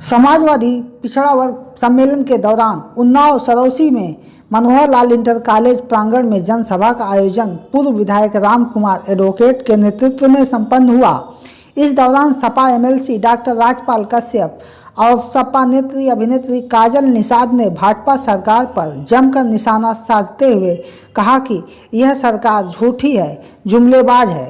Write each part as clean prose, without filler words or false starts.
समाजवादी पिछड़ा वर्ग सम्मेलन के दौरान उन्नाव सरौसी में मनोहर लाल इंटर कॉलेज प्रांगण में जनसभा का आयोजन पूर्व विधायक राम कुमार एडवोकेट के नेतृत्व में संपन्न हुआ। इस दौरान सपा एमएलसी डॉक्टर राजपाल कश्यप और सपा नेत्री अभिनेत्री काजल निषाद ने भाजपा सरकार पर जमकर निशाना साधते हुए कहा कि यह सरकार झूठी है, जुमलेबाज है।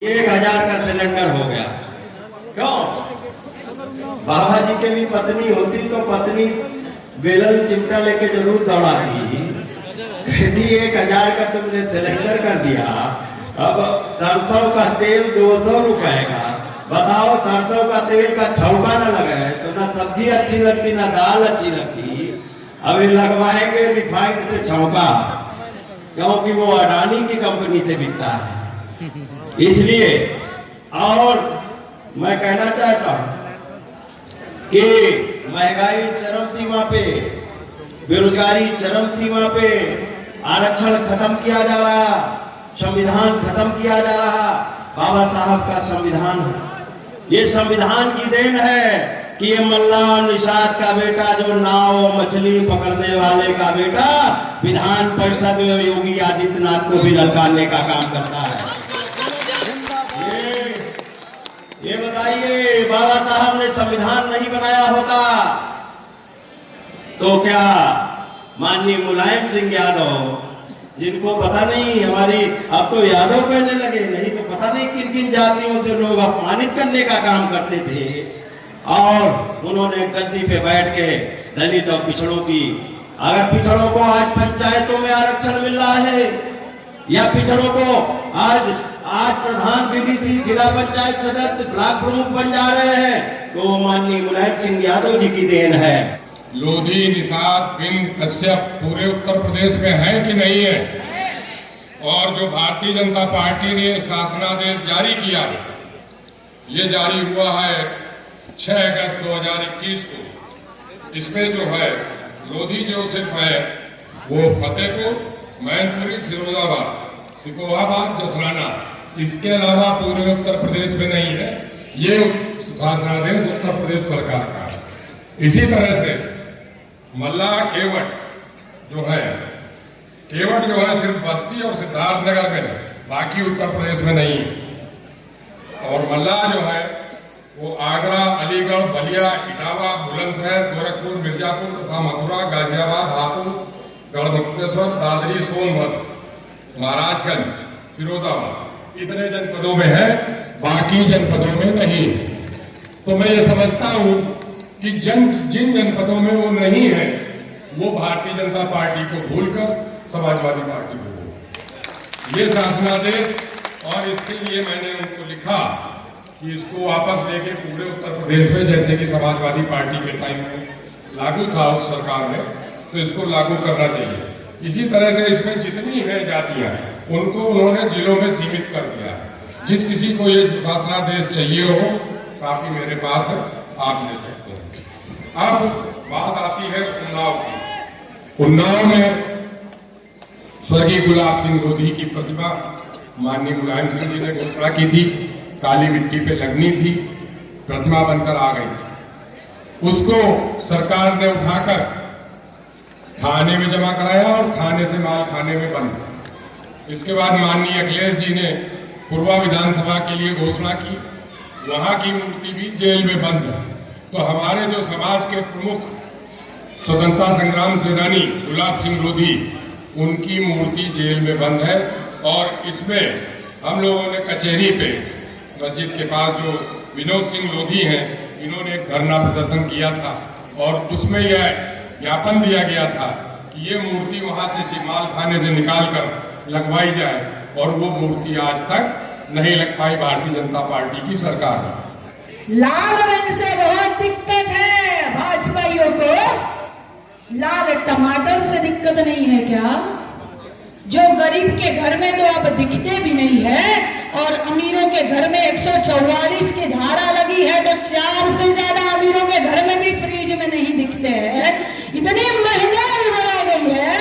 1000 का सिलेंडर हो गया। क्यों? बाबा जी के भी पत्नी होती तो पत्नी बेलन चिमटा लेके जरूर दौड़ाती। कहती 1000 का तुमने सिलेंडर कर दिया, अब सरसों का तेल 200 रुपए का। बताओ, सरसों का तेल का छौका न लगे तो ना सब्जी अच्छी लगती ना दाल अच्छी लगती। अभी लगवाएंगे रिफाइंड से छौका, क्योंकि वो अडानी की कंपनी से बिकता है, इसलिए। और मैं कहना चाहता हूं कि महंगाई चरम सीमा पे, बेरोजगारी चरम सीमा पे, आरक्षण खत्म किया जा रहा, संविधान खत्म किया जा रहा। बाबा साहब का संविधान है, ये संविधान की देन है कि ये मल्ला निषाद का बेटा, जो नाव मछली पकड़ने वाले का बेटा, विधान परिषद में योगी आदित्यनाथ को भी ललकारने का काम करता है। ये बताइए, बाबा साहब ने संविधान नहीं बनाया होता तो क्या माननीय मुलायम सिंह यादव, जिनको पता नहीं, हमारी अब तो यादव कहने लगे, नहीं तो पता नहीं किन किन जातियों से लोग अपमानित करने का काम करते थे, और उन्होंने गद्दी पे बैठ के दलित और पिछड़ों की, अगर पिछड़ों को आज पंचायतों में आरक्षण मिल रहा है या पिछड़ों को आज प्रधान बीडीसी, जिला पंचायत सदस्य, ब्लॉक प्रमुख बन जा रहे हैं, तो माननीय मुलायम सिंह यादव जी की देन है। लोधी, निषाद, बिंद, कश्यप पूरे उत्तर प्रदेश में है कि नहीं है? और जो भारतीय जनता पार्टी ने शासनादेश जारी किया, ये जारी हुआ है 6 अगस्त 2021 को। इसमें जो है लोधी जो सिर्फ है वो फतेहपुर, मैनपुरी, फिरोजाबाद, सिकोहाबाद, जसराना, इसके अलावा पूरे उत्तर प्रदेश में नहीं है। ये शासनादेश उत्तर प्रदेश सरकार का है। इसी तरह से मल्ला केवट जो है सिर्फ बस्ती और सिद्धार्थनगर में है, बाकी उत्तर प्रदेश में नहीं है। और मल्ला जो है वो आगरा, अलीगढ़, बलिया, इटावा, बुलंदशहर, गोरखपुर, मिर्जापुर तथा मथुरा, गाजियाबाद, हापुड़, गढ़मुक्तेश्वर, दादरी, सोनभद्र, महाराजगंज, फिरोजाबाद, इतने जनपदों में है, बाकी जनपदों में नहीं। तो मैं ये समझता हूं कि जिन जनपदों में वो नहीं है, वो भारतीय जनता पार्टी को भूलकर समाजवादी पार्टी को भूल। ये शासनादेश, और इसके लिए मैंने उनको लिखा कि इसको वापस लेके पूरे उत्तर प्रदेश में, जैसे कि समाजवादी पार्टी के टाइम में लागू था उस सरकार में, तो इसको लागू करना चाहिए। इसी तरह से इसमें जितनी है जातियां, उनको उन्होंने जिलों में सीमित कर दिया है। जिस किसी को ये शासनादेश चाहिए हो, काफी मेरे पास है, आप ले सकते हैं। अब बात आती है उन्नाव की। उन्नाव में स्वर्गीय गुलाब सिंह लोधी की प्रतिमा माननीय मुलायम सिंह जी ने घोषणा की थी, काली मिट्टी पे लगनी थी, प्रतिमा बनकर आ गई थी। उसको सरकार ने उठाकर थाने में जमा कराया और थाने से माल खाने में बंद। इसके बाद माननीय अखिलेश जी ने पूर्वा विधानसभा के लिए घोषणा की, वहां की मूर्ति भी जेल में बंद है। तो हमारे जो समाज के प्रमुख स्वतंत्रता संग्राम सेनानी गुलाब सिंह लोधी, उनकी मूर्ति जेल में बंद है। और इसमें हम लोगों ने कचहरी पे मस्जिद के पास जो विनोद सिंह लोधी हैं, इन्होंने एक धरना प्रदर्शन किया था, और उसमें यह ज्ञापन दिया गया था कि ये मूर्ति वहां से माल खाने से निकालकर लगवाई जाए, और वो मूर्ति आज तक नहीं लग पाई भारतीय जनता पार्टी की सरकार में। लाल रंग से बहुत दिक्कत है भाजपाइयों को, लाल टमाटर से दिक्कत नहीं है क्या? जो गरीब के घर में तो अब दिखते भी नहीं है, और अमीरों के घर में 144 की धारा लगी है, तो 4 से ज्यादा अमीरों के घर में भी फ्रिज में नहीं दिखते हैं। इतनी महंगाई बढ़ा गई है,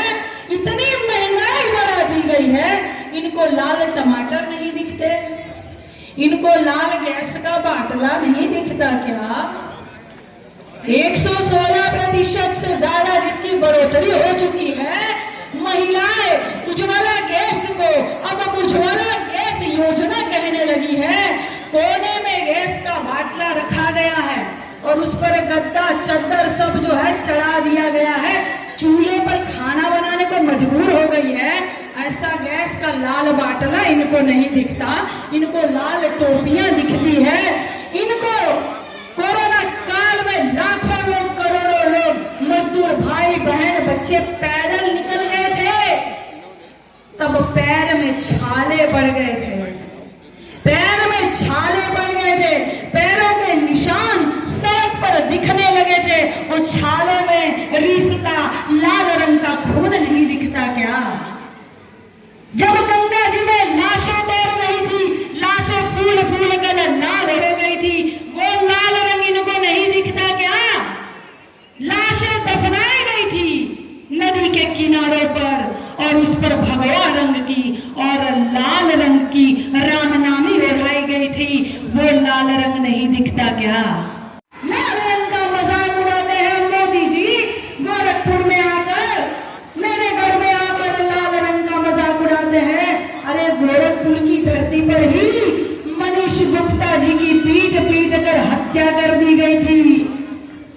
इतनी महंगाई बढ़ा दी गई है, इनको लाल टमाटर नहीं दिखते। इनको लाल गैस का बाटला नहीं दिखता क्या? 116% से ज्यादा जिसकी बढ़ोतरी हो चुकी है। महिलाएं उज्ज्वला गैस को अब उज्ज्वला गैस योजना कहने लगी है। कोने में गैस का बाटला रखा गया है और उस पर गद्दा चद्दर सब जो है चढ़ा दिया गया है। चूल्हे पर खाना बनाने को मजबूर हो गई है। ऐसा गैस का लाल बाटला इनको नहीं दिखता, इनको लाल टोपियां दिखती है। इनको कोरोना काल में लाखों लोग, करोड़ों लोग, मजदूर भाई बहन बच्चे पैदल निकल गए थे, तब पैर में छाले पड़ गए थे, पैर में छाले पड़ गए थे, पैरों के निशान सड़क पर दिखने लगे थे और छालों में रिश्ता लाल रंग का खून नहीं दिखता क्या? जब गंगा जी में लाशें तैर रही थी, लाशें फूल फूल कर लाल हो गई थी, वो लाल रंग इनको नहीं दिखता क्या? लाशें दफनाई गई थी नदी के किनारों पर और उस पर भगवा रंग की और लाल रंग की रामनामी ओढ़ाई गई थी, वो लाल रंग नहीं दिखता क्या? लाल रंग का मजाक उड़ाते हैं मोदी जी। गोरखपुर में आकर, मेरे घर में आकर लाल रंग का मजाक उड़ाते हैं। अरे गोरखपुर की धरती पर ही मनीष गुप्ता जी की पीट पीट कर हत्या कर दी गई थी।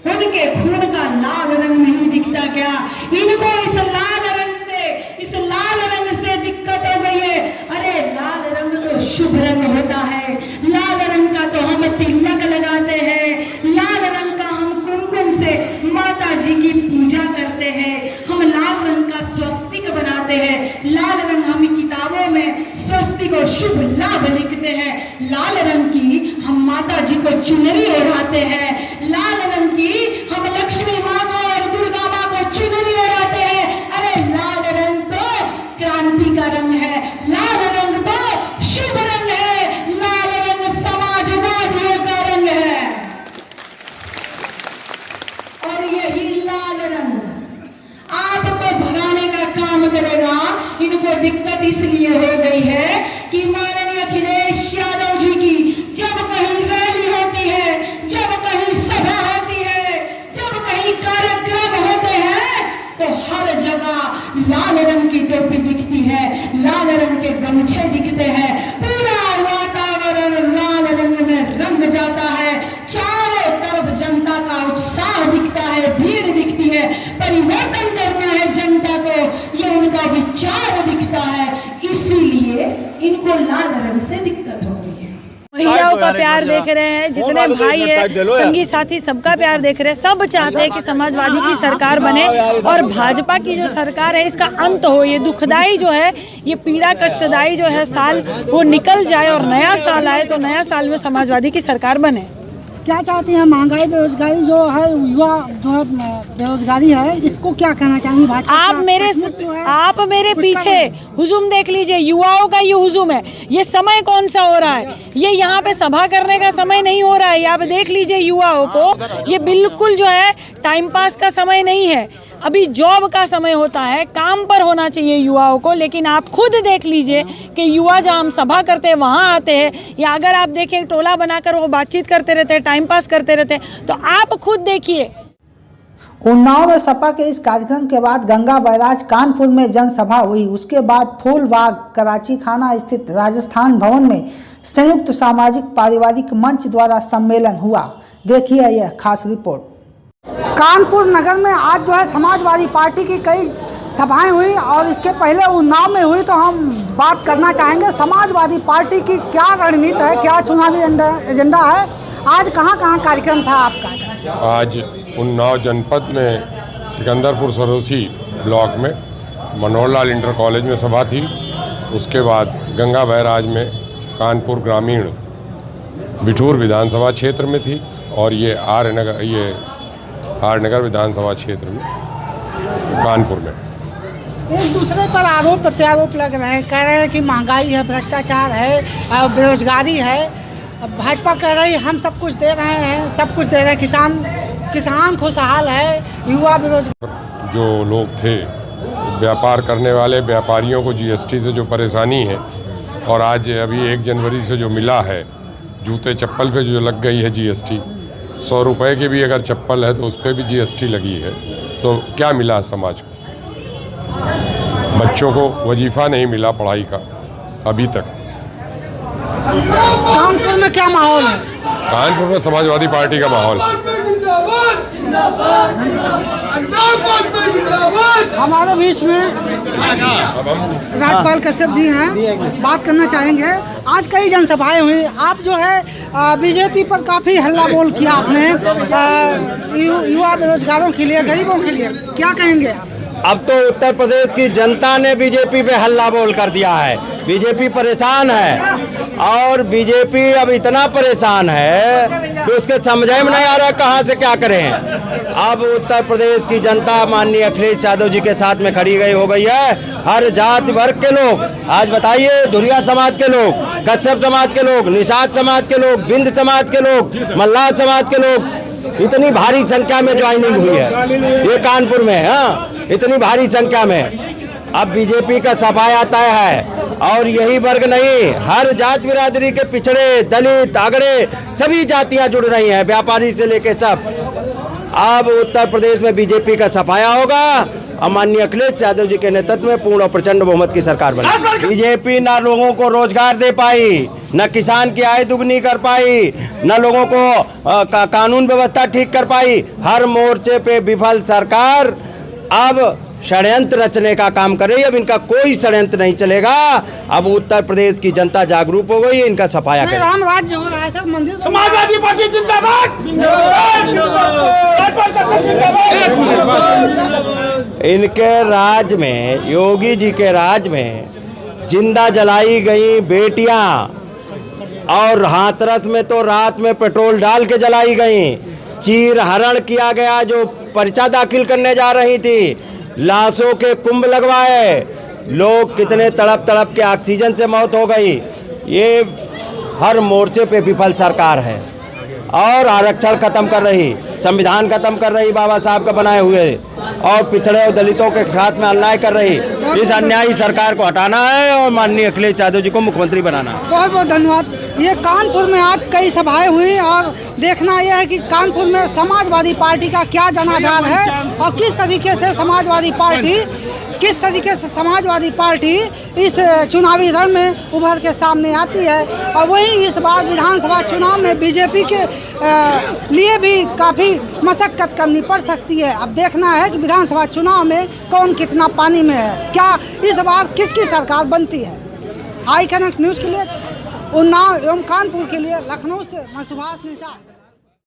उनके खून का लाल रंग नहीं दिखता क्या? इनको इस लाल रंग से दिक्कत हो गई है। अरे लाल रंग तो शुभ रंग होता है, लाल रंग का तो हम तिलक लगाते हैं, लाल रंग का हम कुमकुम से माता जी की पूजा करते हैं, हम लाल रंग का स्वस्तिक बनाते हैं, लाल रंग हम किताबों में स्वस्तिक और शुभ लाभ लिखते हैं, लाल रंग की हम माता जी को चुनरी ओढ़ाते हैं, लाल रंग की हम लक्ष्मी माँ को और दुर्गा माँ को चुनरी ओढ़ाते हैं। अरे लाल रंग तो क्रांति का रंग है, लाल रंग तो शुभ रंग है, लाल रंग समाजवादियों का रंग है। और यही लाल रंग आपको भगाने का काम करेगा। इनको दिक्कत इसलिए हो गई है कि माननीय अखिलेश यादव जी की जब कहीं रैली होती है, जब कहीं सभा होती है, जब कहीं कार्यक्रम होते हैं, तो हर जगह लाल रंग की टोपी दिखती है, लाल रंग के गमछे दिखते हैं, पूरा वातावरण लाल रंग में रंग जाता है, चारों तरफ जनता का उत्साह दिखता है, भीड़ दिखती है। परिवर्तन करना है जनता को, ये उनका विचार दिखता है, इसीलिए इनको लाल रंग से दिक्कत हो गई है। महिलाओं का प्यार देख रहे हैं, जितने भाई है, संगी साथी सबका प्यार देख रहे हैं। सब चाहते हैं कि समाजवादी की सरकार बने और भाजपा की जो सरकार है इसका अंत हो। ये दुखदाई जो है, ये पीड़ा कष्टदायी जो है साल, वो निकल जाए और नया साल आए, तो नया साल में समाजवादी की सरकार बने। क्या चाहती हैं? महंगाई, बेरोजगारी जो है, युवा जो है बेरोजगारी है, इसको क्या कहना चाहेंगे? भाजपा आप मेरे पीछे हुजूम देख लीजिए, युवाओं का ये हुजूम है। ये समय कौन सा हो रहा है? ये यहाँ पे सभा करने का समय नहीं हो रहा है। यहाँ पे देख लीजिए युवाओं को, ये बिल्कुल जो है टाइम पास का समय नहीं है। अभी जॉब का समय होता है, काम पर होना चाहिए युवाओं को। लेकिन आप खुद देख लीजिए कि युवा जहाँ हम सभा करते हैं वहाँ आते हैं, या अगर आप देखें टोला बनाकर वो बातचीत करते रहते हैं, टाइम पास करते रहते हैं। तो आप खुद देखिए। उन्नाव में सपा के इस कार्यक्रम के बाद गंगा बैराज कानपुर में जनसभा हुई। उसके बाद फूलबाग कराची खाना स्थित राजस्थान भवन में संयुक्त सामाजिक पारिवारिक मंच द्वारा सम्मेलन हुआ। देखिए यह खास रिपोर्ट। कानपुर नगर में आज जो है समाजवादी पार्टी की कई सभाएं हुई और इसके पहले उन्नाव में हुई। तो हम बात करना चाहेंगे समाजवादी पार्टी की क्या रणनीति है, क्या चुनावी एजेंडा है, आज कहाँ कार्यक्रम था आपका? आज उन्नाव जनपद में सिकंदरपुर सरोसी ब्लॉक में मनोहर लाल इंटर कॉलेज में सभा थी। उसके बाद गंगा बैराज में कानपुर ग्रामीण बिठूर विधानसभा क्षेत्र में थी और ये आर नगर विधानसभा क्षेत्र में कानपुर में। एक दूसरे पर आरोप प्रत्यारोप लग रहे हैं, कह रहे हैं कि महंगाई है, भ्रष्टाचार है, बेरोजगारी है। अब भाजपा कह रही है हम सब कुछ दे रहे हैं, सब कुछ दे रहे हैं, किसान खुशहाल है, युवा बेरोजगार। जो लोग थे व्यापार करने वाले व्यापारियों को जीएसटी से जो परेशानी है, और आज अभी 1 जनवरी से जो मिला है, जूते चप्पल पे जो लग गई है GST, 100 रुपये की भी अगर चप्पल है तो उस पर भी GST लगी है, तो क्या मिला समाज को? बच्चों को वजीफ़ा नहीं मिला पढ़ाई का अभी तक। कानपुर में क्या माहौल है? कानपुर में समाजवादी पार्टी का माहौल। हमारे बीच में राजपाल कश्यप जी हैं, बात करना चाहेंगे। आज कई जनसभाएं हुई, आप जो है बीजेपी पर काफ़ी हल्ला बोल किया आपने, युवा बेरोजगारों के लिए, गरीबों के लिए, क्या कहेंगे आप? अब तो उत्तर प्रदेश की जनता ने बीजेपी पे हल्ला बोल कर दिया है। बीजेपी परेशान है और बीजेपी अब इतना परेशान है कि उसके समझ में नहीं आ रहा कहाँ से क्या करें। अब उत्तर प्रदेश की जनता माननीय अखिलेश यादव जी के साथ में खड़ी हो गई है। हर जाति वर्ग के लोग, आज बताइए धुरिया समाज के लोग, कच्छप समाज के लोग, निषाद समाज के लोग, बिंद समाज के लोग, मल्लाह समाज के लोग, इतनी भारी संख्या में ज्वाइनिंग हुई है ये कानपुर में। हाँ, इतनी भारी संख्या में अब बीजेपी का सफाया तय है। और यही वर्ग नहीं, हर जात बिरादरी के पिछड़े, दलित, आगड़े सभी जातियां जुड़ रही हैं, व्यापारी से लेके सब। अब उत्तर प्रदेश में बीजेपी का सफाया होगा और माननीय अखिलेश यादव जी के नेतृत्व में पूर्ण और प्रचंड बहुमत की सरकार बनी। बीजेपी ना लोगों को रोजगार दे पाई, न किसान की आय दुगनी कर पाई, न लोगों को कानून व्यवस्था ठीक कर पाई। हर मोर्चे पे विफल सरकार अब षड्यंत्र रचने का काम कर रही है। अब इनका कोई षड्यंत्र नहीं चलेगा। अब उत्तर प्रदेश की जनता जागरूक हो गई है, इनका सफाया करें। राम राज्य हो रहा है सर, मंदिर समाजवादी पार्टी जिंदाबाद। इनके राज में, योगी जी के राज में जिंदा जलाई गई बेटियां और हाथरस में तो रात में पेट्रोल डाल के जलाई गई। चीर हरण किया गया, जो पर्चा दाखिल करने जा रही थी, लाशों के कुंभ लगवाए, लोग कितने तड़प तड़प के ऑक्सीजन से मौत हो गई। ये हर मोर्चे पे विफल सरकार है और आरक्षण खत्म कर रही, संविधान खत्म कर रही बाबा साहब का बनाए हुए, और पिछड़े और दलितों के साथ में अन्याय कर रही। इस अन्यायी सरकार को हटाना है और माननीय अखिलेश यादव जी को मुख्यमंत्री बनाना है। बहुत बहुत धन्यवाद। ये कानपुर में आज कई सभाएं हुई और देखना यह है कि कानपुर में समाजवादी पार्टी का क्या जनाधार है और किस तरीके से समाजवादी पार्टी इस चुनावी रण में उभर के सामने आती है। और वहीं इस बार विधानसभा चुनाव में बीजेपी के लिए भी काफ़ी मशक्कत करनी पड़ सकती है। अब देखना है कि विधानसभा चुनाव में कौन कितना पानी में है, क्या इस बार किसकी सरकार बनती है। आई कनेक्ट न्यूज़ के लिए उन्नाव एवं कानपुर के लिए लखनऊ से मैं सुभाष निषाद।